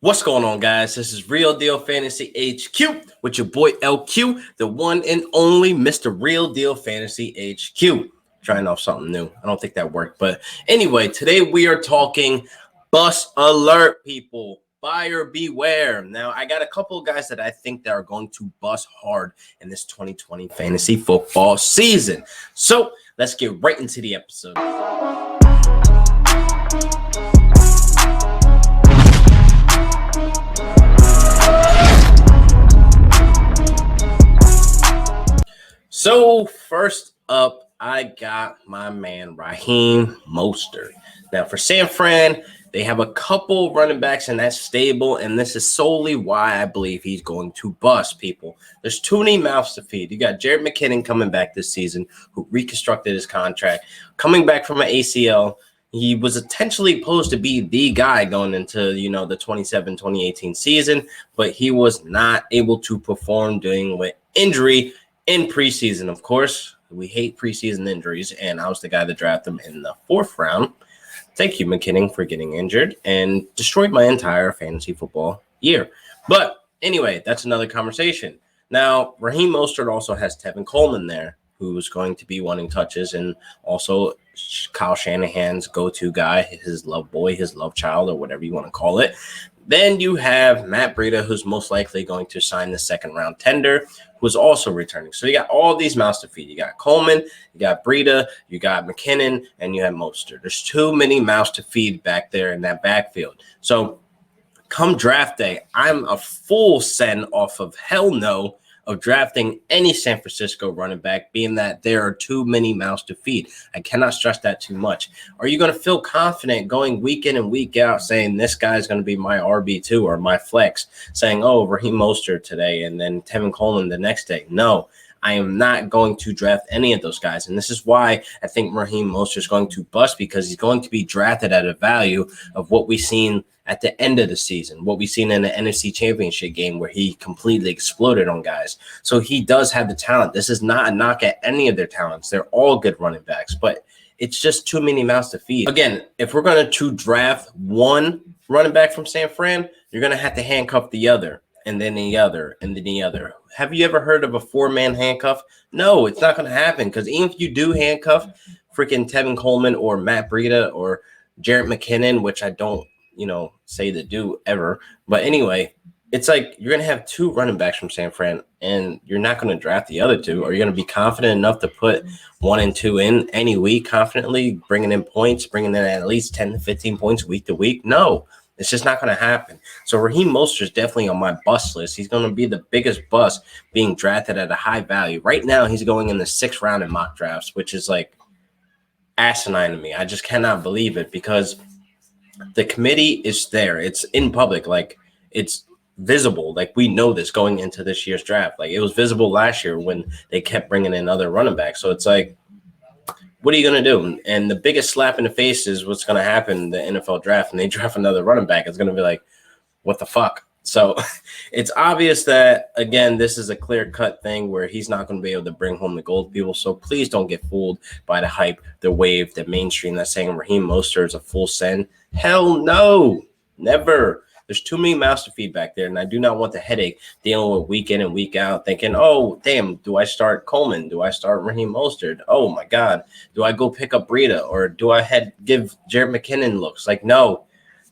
What's going on, guys? This is Real Deal Fantasy HQ with your boy LQ, the one and only Mr. Real Deal Fantasy HQ. Trying off something new. I don't think that worked. But anyway, today we are talking bust alert, people. Buyer beware. Now, I got a couple of guys that I think that are going to bust hard in this 2020 fantasy football season. So let's get right into the episode. So first up, I got my man Raheem Mosert. Now for San Fran, they have a couple running backs in that stable, and this is solely why I believe he's going to bust, people. There's too many mouths to feed. You got Jared McKinnon coming back this season, who reconstructed his contract, coming back from an ACL. He was potentially supposed to be the guy going into, the 2018 season, but he was not able to perform dealing with injury in preseason. Of course, we hate preseason injuries, and I was the guy that drafted him in the 4th round. Thank you, McKinnon, for getting injured and destroyed my entire fantasy football year. But anyway, that's another conversation. Now, Raheem Mostert also has Tevin Coleman there, who's going to be wanting touches, and also Kyle Shanahan's go-to guy, his love boy, his love child, or whatever you want to call it. Then you have Matt Breida, who's most likely going to sign the 2nd-round tender, who's also returning. So you got all these mouths to feed. You got Coleman, you got Breida, you got McKinnon, and you have Mostert. There's too many mouths to feed back there in that backfield. So come draft day, I'm a full send off of hell no of drafting any San Francisco running back, being that there are too many mouths to feed. I cannot stress that too much. Are you going to feel confident going week in and week out saying this guy is going to be my RB2 or my flex, saying, oh, Raheem Mostert today and then Tevin Coleman the next day? No, I am not going to draft any of those guys. And this is why I think Raheem Mostert is going to bust, because he's going to be drafted at a value of what we've seen at the end of the season, what we've seen in the NFC Championship game where he completely exploded on guys. So he does have the talent. This is not a knock at any of their talents. They're all good running backs, but it's just too many mouths to feed. Again, if we're going to draft one running back from San Fran, you're going to have to handcuff the other, and then the other, and then the other. Have you ever heard of a 4-man handcuff? No, it's not going to happen, because even if you do handcuff freaking Tevin Coleman or Matt Breida or Jared McKinnon, which I don't, say to do ever. But anyway, it's like you're going to have 2 running backs from San Fran, and you're not going to draft the other 2. Are you going to be confident enough to put 1 and 2 in any week confidently, bringing in points, bringing in at least 10 to 15 points week to week? No, it's just not going to happen. So Raheem Mostert is definitely on my bust list. He's going to be the biggest bust being drafted at a high value. Right now, he's going in the 6th round in mock drafts, which is like asinine to me. I just cannot believe it, because the committee is there. It's in public. Like, it's visible. Like, we know this going into this year's draft. Like, it was visible last year when they kept bringing in other running backs. So it's like, what are you going to do? And the biggest slap in the face is what's going to happen in the NFL draft, and they draft another running back. It's going to be like, what the fuck? So it's obvious that, again, this is a clear-cut thing where he's not going to be able to bring home the gold, people. So please don't get fooled by the hype, the wave, the mainstream that's saying Raheem Mostert is a full send. Hell no, never. There's too many mouths to feed back there, and I do not want the headache dealing with week in and week out, thinking, oh, damn, do I start Coleman? Do I start Raheem Mostert? Oh, my God. Do I go pick up Breida, or do I give Jared McKinnon looks? Like, no.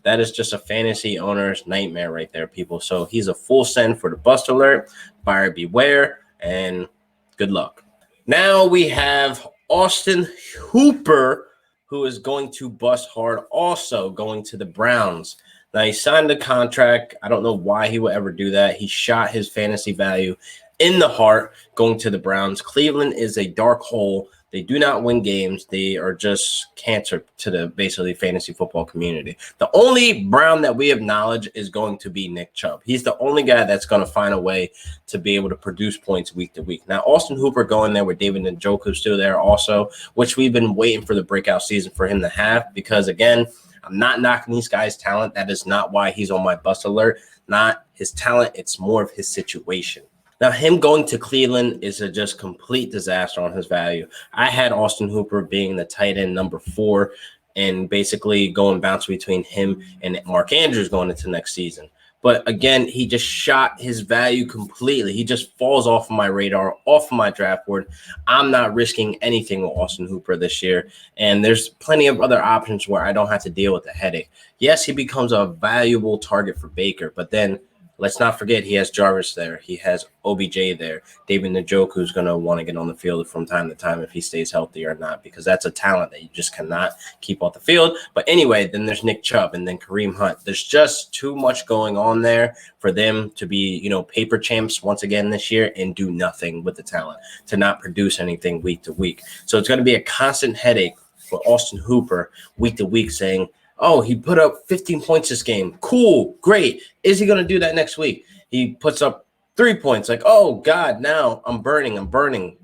That is just a fantasy owner's nightmare right there, people. So he's a full send for the bust alert. Buyer beware, and good luck. Now we have Austin Hooper, who is going to bust hard, also going to the Browns. Now, he signed a contract. I don't know why he would ever do that. He shot his fantasy value in the heart going to the Browns. Cleveland is a dark hole. They do not win games. They are just cancer to the basically fantasy football community. The only Brown that we acknowledge is going to be Nick Chubb. He's the only guy that's going to find a way to be able to produce points week to week. Now, Austin Hooper going there with David Njoku still there also, which we've been waiting for the breakout season for him to have, because, again, I'm not knocking these guys' talent. That is not why he's on my bust alert. Not his talent. It's more of his situation. Now, him going to Cleveland is a just complete disaster on his value. I had Austin Hooper being the tight end number 4 and basically go and bounce between him and Mark Andrews going into next season. But again, he just shot his value completely. He just falls off of my radar, off of my draft board. I'm not risking anything with Austin Hooper this year. And there's plenty of other options where I don't have to deal with the headache. Yes, he becomes a valuable target for Baker, but then let's not forget he has Jarvis there. He has OBJ there. David Njoku's going to want to get on the field from time to time if he stays healthy or not, because that's a talent that you just cannot keep off the field. But anyway, then there's Nick Chubb and then Kareem Hunt. There's just too much going on there for them to be, paper champs once again this year and do nothing with the talent, to not produce anything week to week. So it's going to be a constant headache for Austin Hooper week to week saying, oh, he put up 15 points this game. Cool, great. Is he going to do that next week? He puts up 3 points. Like, oh, God, now I'm burning.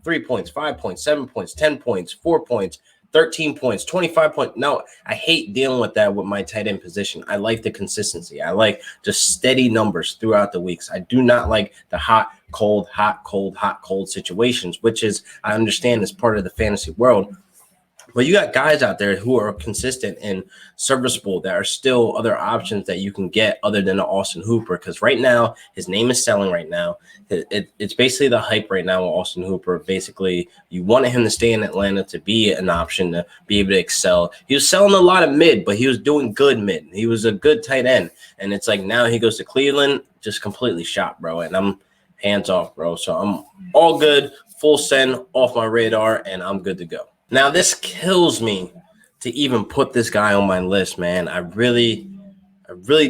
3 points, 5 points, 7 points, 10 points, 4 points, 13 points, 25 points. No, I hate dealing with that with my tight end position. I like the consistency. I like just steady numbers throughout the weeks. I do not like the hot, cold situations, which is, I understand, is part of the fantasy world. But you got guys out there who are consistent and serviceable that are still other options that you can get other than Austin Hooper. Because right now, his name is selling right now. It's basically the hype right now with Austin Hooper. Basically, you wanted him to stay in Atlanta to be an option, to be able to excel. He was selling a lot of mid, but he was doing good mid. He was a good tight end. And it's like now he goes to Cleveland, just completely shot, bro. And I'm hands off, bro. So I'm all good, full send off my radar, and I'm good to go. Now, this kills me to even put this guy on my list, man. I really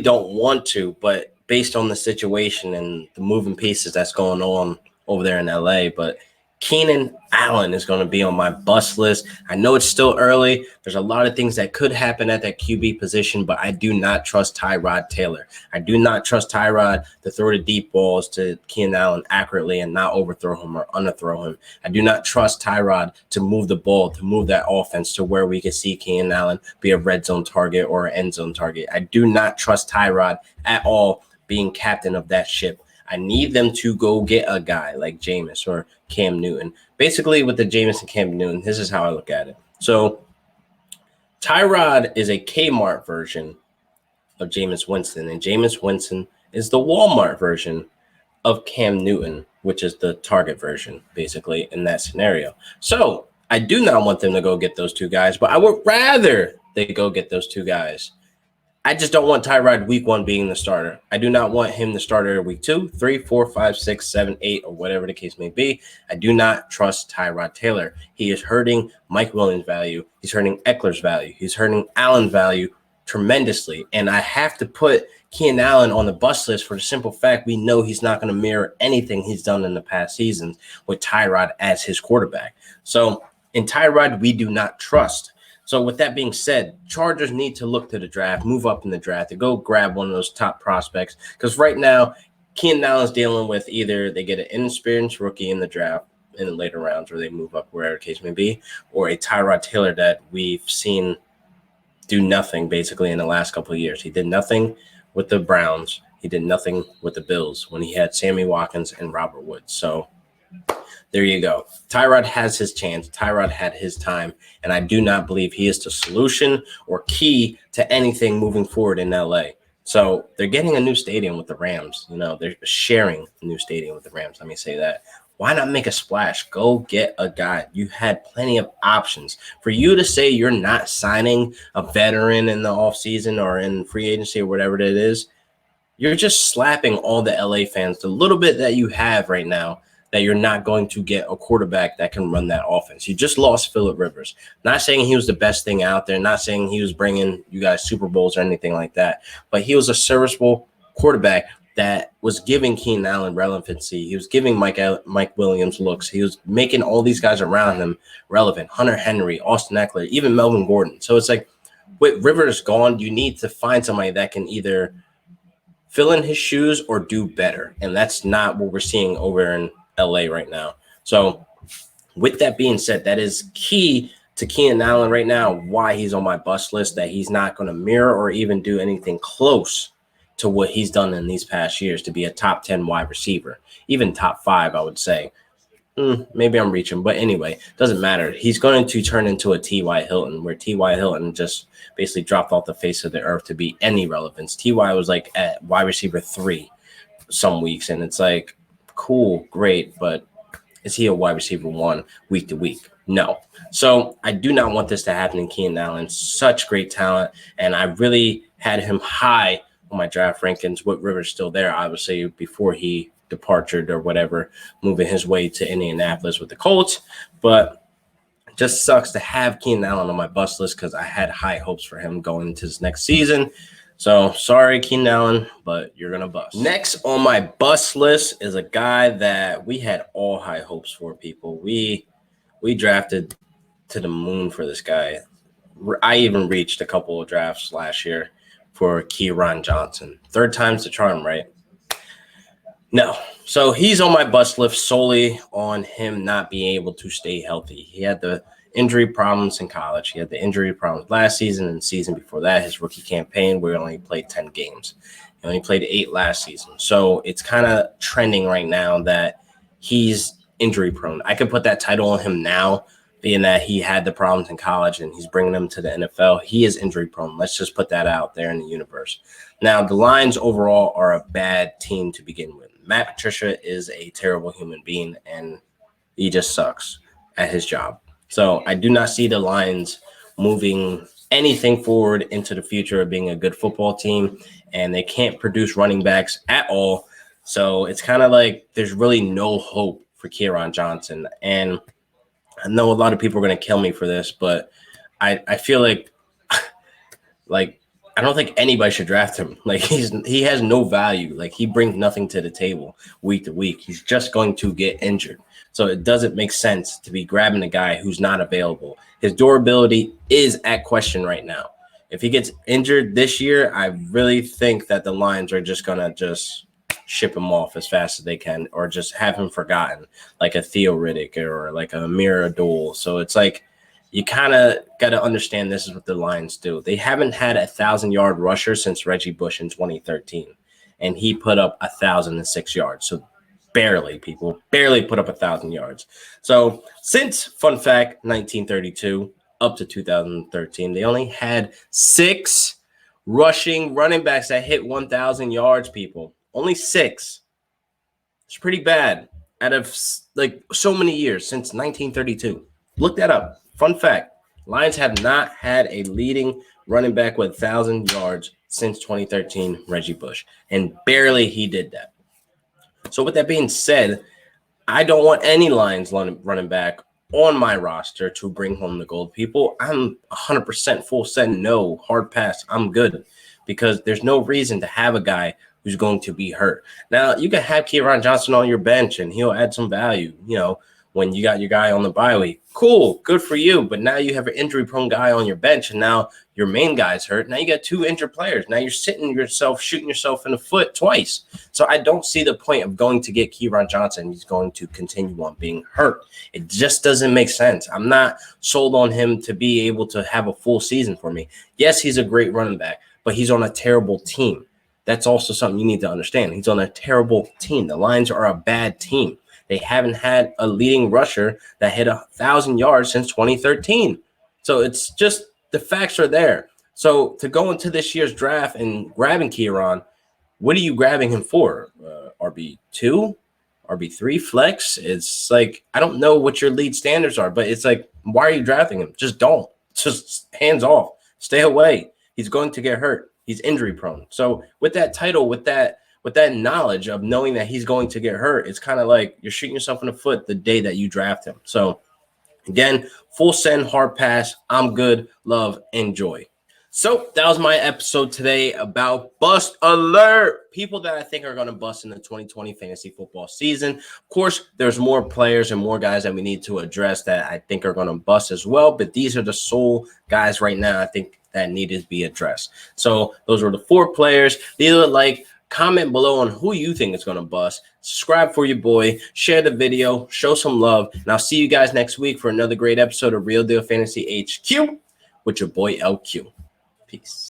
don't want to, but based on the situation and the moving pieces that's going on over there in LA, but Keenan Allen is going to be on my bust list. I know it's still early. There's a lot of things that could happen at that QB position, but I do not trust Tyrod Taylor. I do not trust Tyrod to throw the deep balls to Keenan Allen accurately and not overthrow him or underthrow him. I do not trust Tyrod to move the ball, to move that offense to where we can see Keenan Allen be a red zone target or an end zone target. I do not trust Tyrod at all being captain of that ship. I need them to go get a guy like Jameis or Cam Newton. Basically, with the Jameis and Cam Newton, this is how I look at it. So Tyrod is a Kmart version of Jameis Winston, and Jameis Winston is the Walmart version of Cam Newton, which is the Target version, basically, in that scenario. So I do not want them to go get those two guys, but I would rather they go get those two guys. I just don't want Tyrod week 1 being the starter. I do not want him the starter week 2, 3, 4, 5, 6, 7, 8, or whatever the case may be. I do not trust Tyrod Taylor. He is hurting Mike Williams' value. He's hurting Eckler's value. He's hurting Allen's value tremendously. And I have to put Keenan Allen on the bust list for the simple fact we know he's not going to mirror anything he's done in the past seasons with Tyrod as his quarterback. So in Tyrod, we do not trust. So with that being said, Chargers need to look to the draft, move up in the draft, to go grab one of those top prospects. Because right now, Keenan Allen's dealing with either they get an inexperienced rookie in the draft in the later rounds, or they move up wherever the case may be, or a Tyrod Taylor that we've seen do nothing basically in the last couple of years. He did nothing with the Browns. He did nothing with the Bills when he had Sammy Watkins and Robert Woods. So there you go. Tyrod has his chance. Tyrod had his time, and I do not believe he is the solution or key to anything moving forward in LA. So they're getting a new stadium with the Rams. They're sharing a new stadium with the Rams. Let me say that. Why not make a splash? Go get a guy. You had plenty of options. For you to say you're not signing a veteran in the offseason or in free agency or whatever it is, you're just slapping all the LA fans, the little bit that you have right now, that you're not going to get a quarterback that can run that offense. You just lost Phillip Rivers. Not saying he was the best thing out there, not saying he was bringing you guys Super Bowls or anything like that, but he was a serviceable quarterback that was giving Keenan Allen relevancy. He was giving Mike Williams looks. He was making all these guys around him relevant. Hunter Henry, Austin Eckler, even Melvin Gordon. So it's like, with Rivers gone, you need to find somebody that can either fill in his shoes or do better. And that's not what we're seeing over in LA right now. So with that being said, that is key to Keenan Allen right now, why he's on my bust list, that he's not going to mirror or even do anything close to what he's done in these past years to be a top 10 wide receiver, even top 5, I would say. maybe I'm reaching, but anyway, doesn't matter. He's going to turn into a T.Y. Hilton, where T.Y. Hilton just basically dropped off the face of the earth to be any relevance. T.Y. was like at wide receiver 3 some weeks, and it's like, cool, great, but is he a wide receiver 1 week to week? No. So I do not want this to happen in Keenan Allen. Such great talent, and I really had him high on my draft rankings. Whit Rivers still there, obviously, before he departed or whatever, moving his way to Indianapolis with the Colts. But it just sucks to have Keenan Allen on my bust list because I had high hopes for him going into this next season. So sorry, Keenan Allen, but you're going to bust. Next on my bust list is a guy that we had all high hopes for, people. We drafted to the moon for this guy. I even reached a couple of drafts last year for Kieran Johnson. 3rd time's the charm, right? No. So he's on my bust list solely on him not being able to stay healthy. He had the injury problems in college. He had the injury problems last season and the season before that, his rookie campaign, where he only played 10 games. He only played 8 last season. So it's kind of trending right now that he's injury prone. I could put that title on him now, being that he had the problems in college and he's bringing them to the NFL. He is injury prone. Let's just put that out there in the universe. Now, the Lions overall are a bad team to begin with. Matt Patricia is a terrible human being, and he just sucks at his job. So I do not see the Lions moving anything forward into the future of being a good football team, and they can't produce running backs at all. So it's kind of like there's really no hope for Kieran Johnson. And I know a lot of people are going to kill me for this, but I feel like I don't think anybody should draft him. Like he has no value. Like he brings nothing to the table week to week. He's just going to get injured. So it doesn't make sense to be grabbing a guy who's not available. His durability is at question right now. If he gets injured this year, I really think that the Lions are just going to just ship him off as fast as they can, or just have him forgotten, like a Theo Riddick or like a Amir Abdul. So it's like, you kind of got to understand this is what the Lions do. They haven't had a 1,000-yard rusher since Reggie Bush in 2013, and he put up 1,006 yards. So barely put up 1,000 yards. So since, fun fact, 1932 up to 2013, they only had 6 rushing running backs that hit 1,000 yards, people. Only 6. It's pretty bad out of like so many years since 1932. Look that up. Fun fact, Lions have not had a leading running back with 1,000 yards since 2013, Reggie Bush, and barely he did that. So with that being said, I don't want any Lions running back on my roster to bring home the gold, people. I'm 100% full send, no, hard pass. I'm good because there's no reason to have a guy who's going to be hurt. Now, you can have Kieran Johnson on your bench, and he'll add some value, when you got your guy on the bye week. Cool, good for you. But now you have an injury-prone guy on your bench, and now your main guy's hurt. Now you got 2 injured players. Now you're shooting yourself in the foot twice. So I don't see the point of going to get Kieran Johnson. He's going to continue on being hurt. It just doesn't make sense. I'm not sold on him to be able to have a full season for me. Yes, he's a great running back, but he's on a terrible team. That's also something you need to understand. He's on a terrible team. The Lions are a bad team. They haven't had a leading rusher that hit 1,000 yards since 2013. So it's just the facts are there. So to go into this year's draft and grabbing Kieran, what are you grabbing him for? RB2, RB3 flex? It's like, I don't know what your lead standards are, but it's like, why are you drafting him? Just don't. Just hands off. Stay away. He's going to get hurt. He's injury prone. So with that title, with that knowledge of knowing that he's going to get hurt, it's kind of like you're shooting yourself in the foot the day that you draft him. So again, full send, hard pass. I'm good. Love, enjoy. So that was my episode today about bust alert. People that I think are going to bust in the 2020 fantasy football season. Of course, there's more players and more guys that we need to address that I think are going to bust as well. But these are the sole guys right now I think that needed to be addressed. So those were the 4 players. These are like, comment below on who you think is going to bust. Subscribe for your boy. Share the video. Show some love. And I'll see you guys next week for another great episode of Real Deal Fantasy HQ with your boy LQ. Peace.